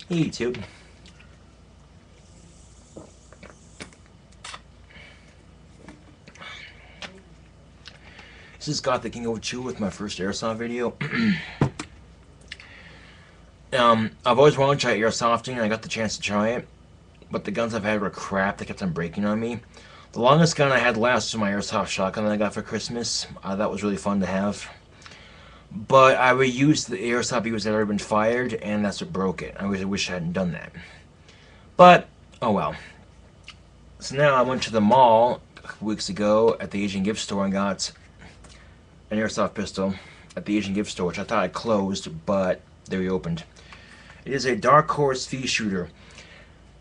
Hey YouTube. This is Scott the King of Chew with my first airsoft video. I've always wanted to try airsofting and I got the chance to try it, but the guns I've had were crap. They kept on breaking on me. The longest gun I had last was my airsoft shotgun that I got for Christmas. That was really fun to have. But I reused the airsoft because it had already been fired, and that's what broke it. I really wish I hadn't done that. But, oh well. So now I went to the mall a couple weeks ago at the Asian gift store and got an airsoft pistol at the Asian gift store, which I thought had closed, but they reopened. It is a Dark Horse Pea Shooter,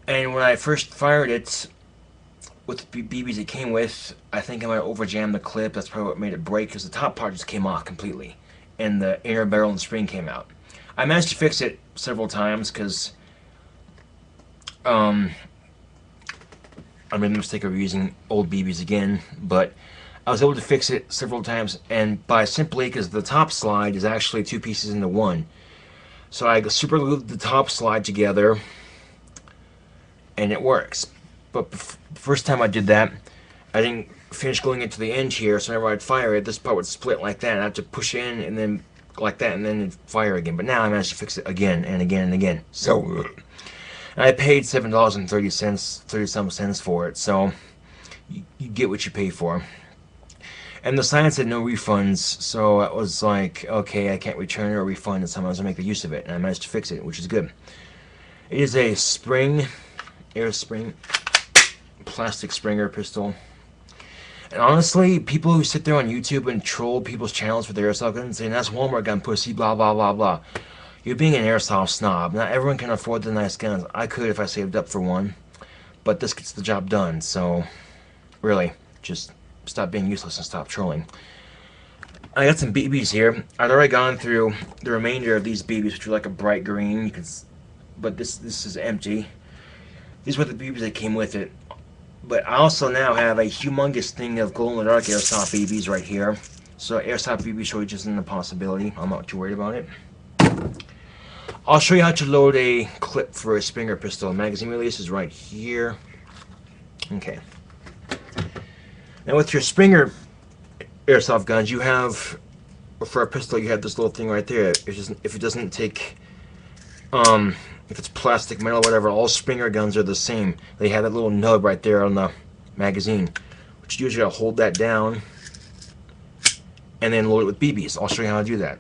and when I first fired it with the BBs it came with, I think I might have overjammed the clip. That's probably what made it break, because the top part just came off completely, and the inner barrel and spring came out. I managed to fix it several times, because I made the mistake of using old BBs again, but I was able to fix it several times, and by simply, because the top slide is actually two pieces into one. So I super glued the top slide together, and it works. But the first time I did that, I didn't finish gluing it to the end here, so whenever I'd fire it, this part would split like that, and I'd have to push in, and then like that, and then it'd fire again. But now I managed to fix it again, and again, and again. So, I paid $7.30, 30-some cents for it, so you get what you pay for. And the sign said no refunds, so it was like, okay, I can't return it or refund it, so I'm going to make the use of it, and I managed to fix it, which is good. It is a spring, air spring, plastic Springer pistol. And honestly, people who sit there on YouTube and troll people's channels for their airsoft guns, saying that's Walmart gun pussy, blah, blah, blah, blah. You're being an airsoft snob. Not everyone can afford the nice guns. I could if I saved up for one, but this gets the job done, so really, just stop being useless and stop trolling. I got some BBs here. I'd already gone through the remainder of these BBs, which are like a bright green. But this is empty. These were the BBs that came with it. But I also now have a humongous thing of glow-in-the-dark airsoft BBs right here. So airsoft BB shortage isn't a possibility. I'm not too worried about it. I'll show you how to load a clip for a Springer pistol. Magazine release is right here. Okay. Now with your Springer airsoft guns, you have, for a pistol, you have this little thing right there. If it doesn't take, if it's plastic, metal, whatever, all Springer guns are the same. They have that little nub right there on the magazine, which you usually gotta hold that down and then load it with BBs. I'll show you how to do that.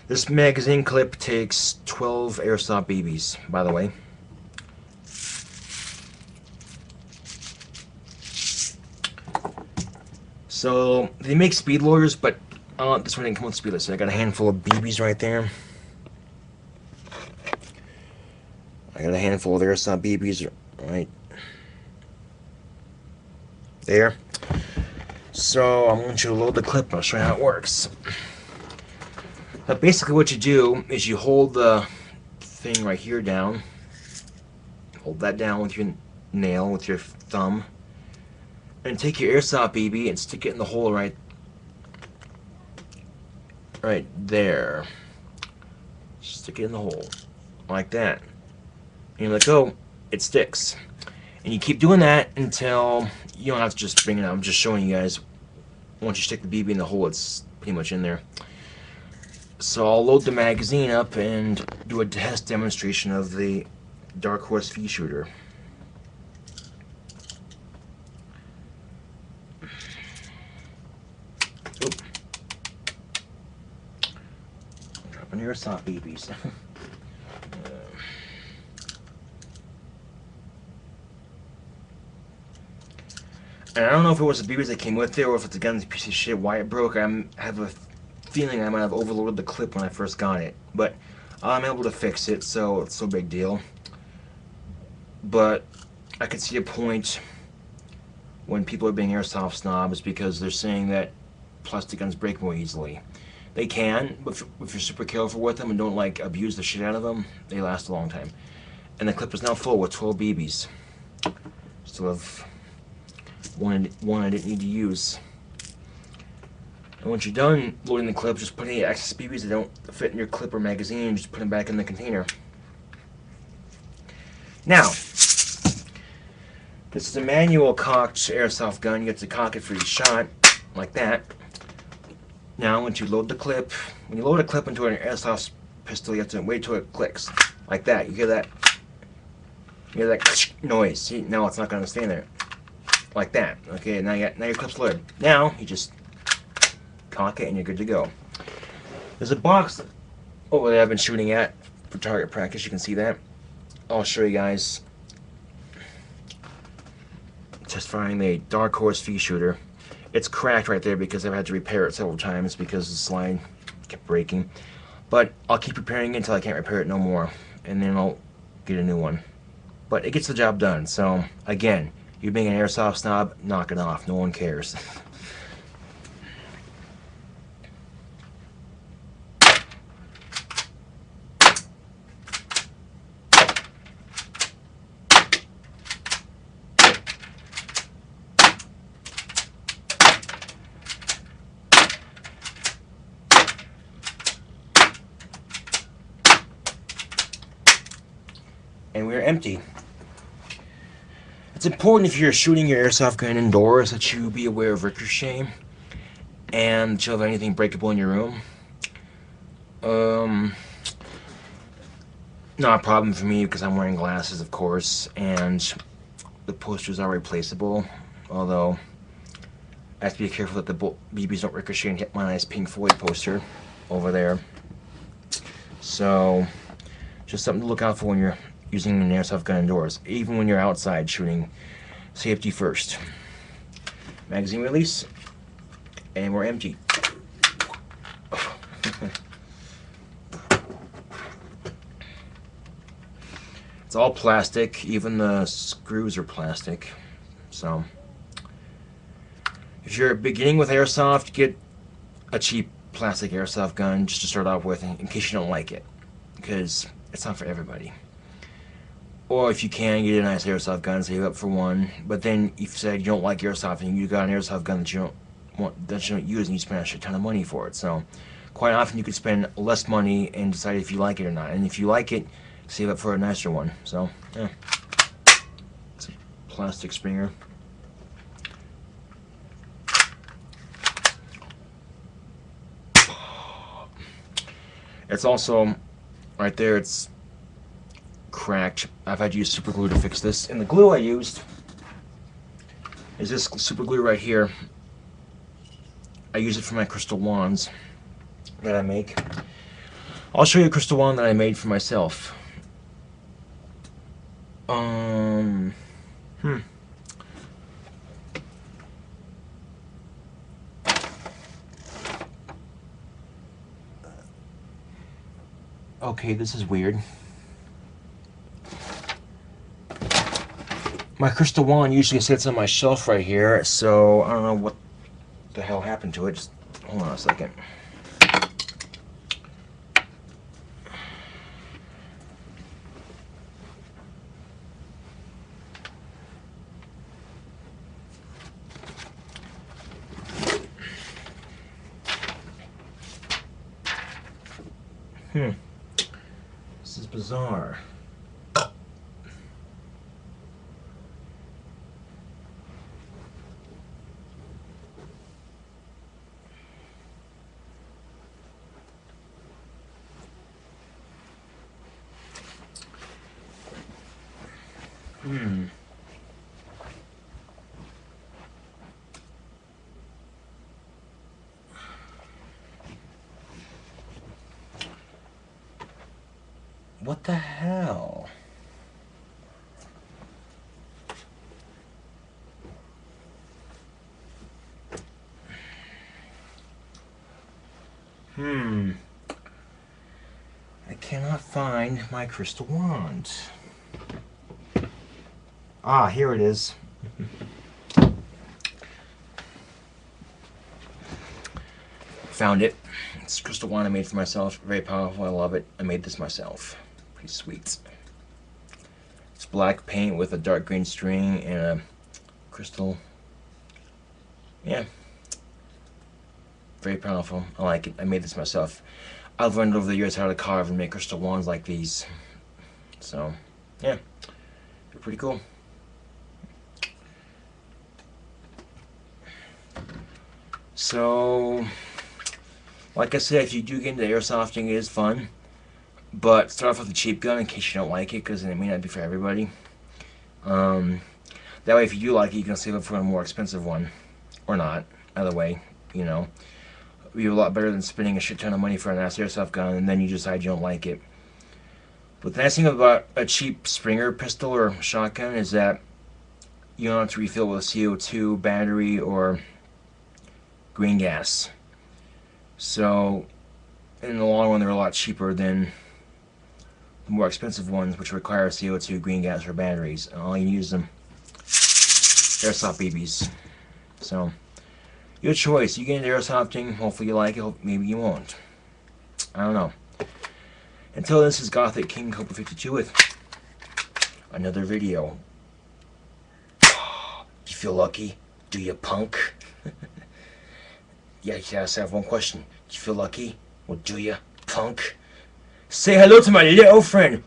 This magazine clip takes 12 airsoft BBs, by the way. So they make speed loaders, but this one didn't come with speed loaders. So I got a handful of BBs right there. I got a handful of airsoft BBs right there. So I'm going to load the clip and I'll show you how it works. But basically what you do is you hold the thing right here down. Hold that down with your nail, with your thumb. And take your airsoft BB and stick it in the hole right there. Stick it in the hole like that. And you let go, it sticks. And you keep doing that until you don't have to just bring it out. I'm just showing you guys. Once you stick the BB in the hole, it's pretty much in there. So I'll load the magazine up and do a test demonstration of the Dark Horse Pea Shooter. Dropping airsoft BBs. And I don't know if it was the BBs that came with it or if it's a gun's piece of shit, why it broke. I have a feeling I might have overloaded the clip when I first got it. But I'm able to fix it, so it's no big deal. But I could see a point when people are being airsoft snobs because they're saying that plastic guns break more easily. They can, but if you're super careful with them and don't like abuse the shit out of them, they last a long time. And the clip is now full with 12 BBs. Still have one I didn't need to use. And once you're done loading the clip, just put any excess BBs that don't fit in your clip or magazine and just put them back in the container. Now, this is a manual cocked airsoft gun. You have to cock it for each shot, like that. Now, once you load the clip, when you load a clip into an airsoft pistol, you have to wait till it clicks, like that. You hear that noise. See, now it's not going to stay there, like that. Okay, now your clip's loaded. Now you just cock it and you're good to go. There's a box over there I've been shooting at for target practice. You can see that. I'll show you guys. Test firing a Dark Horse Fee Shooter. It's cracked right there because I've had to repair it several times because the slide kept breaking. But I'll keep repairing it until I can't repair it no more, and then I'll get a new one. But it gets the job done. So again, you being an airsoft snob, knock it off. No one cares. And we're empty. It's important if you're shooting your airsoft gun indoors that you be aware of ricochet and that you have anything breakable in your room. Not a problem for me because I'm wearing glasses, of course, and the posters are replaceable, although I have to be careful that the BBs don't ricochet and hit my nice Pink Floyd poster over there. So, just something to look out for when you're using an airsoft gun indoors, even when you're outside shooting. Safety first. Magazine release, and we're empty. It's all plastic, even the screws are plastic. So, if you're beginning with airsoft, get a cheap plastic airsoft gun just to start off with in case you don't like it, because it's not for everybody. Or if you can, get a nice airsoft gun, save up for one. But then if you said you don't like airsoft and you got an airsoft gun that you don't use, and you spend a shit ton of money for it. So quite often you could spend less money and decide if you like it or not. And if you like it, save up for a nicer one. So yeah, it's a plastic Springer. It's also right there. It's cracked. I've had to use super glue to fix this, and the glue I used is this super glue right here. I use it for my crystal wands that I make. I'll show you a crystal wand that I made for myself. Okay, this is weird. My crystal wand usually sits on my shelf right here, so I don't know what the hell happened to it. Just hold on a second. This is bizarre. What the hell? I cannot find my crystal wand. Ah, here it is. Found it. It's a crystal wand I made for myself. Very powerful. I love it. I made this myself. Pretty sweet. It's black paint with a dark green string and a crystal. Yeah. Very powerful. I like it. I made this myself. I've learned over the years how to carve and make crystal wands like these. So, yeah. They're pretty cool. So, like I said, if you do get into airsofting, it is fun. But start off with a cheap gun in case you don't like it, because it may not be for everybody. That way, if you do like it, you can save up for a more expensive one. Or not. Either way, you know. It'd be a lot better than spending a shit ton of money for a nice airsoft gun and then you decide you don't like it. But the nice thing about a cheap Springer pistol or shotgun is that you don't have to refill with CO2, battery, or green gas. So, in the long run, they're a lot cheaper than the more expensive ones, which require CO2, green gas, or batteries. And all you use them airsoft BBs. So, your choice. You get into airsofting. Hopefully you like it. Maybe you won't. I don't know. Until this is Gothic King Cobra 52 with another video. You feel lucky? Do you, punk? Yeah, you just have one question. Do you feel lucky? Well, do you, punk? Say hello to my little friend.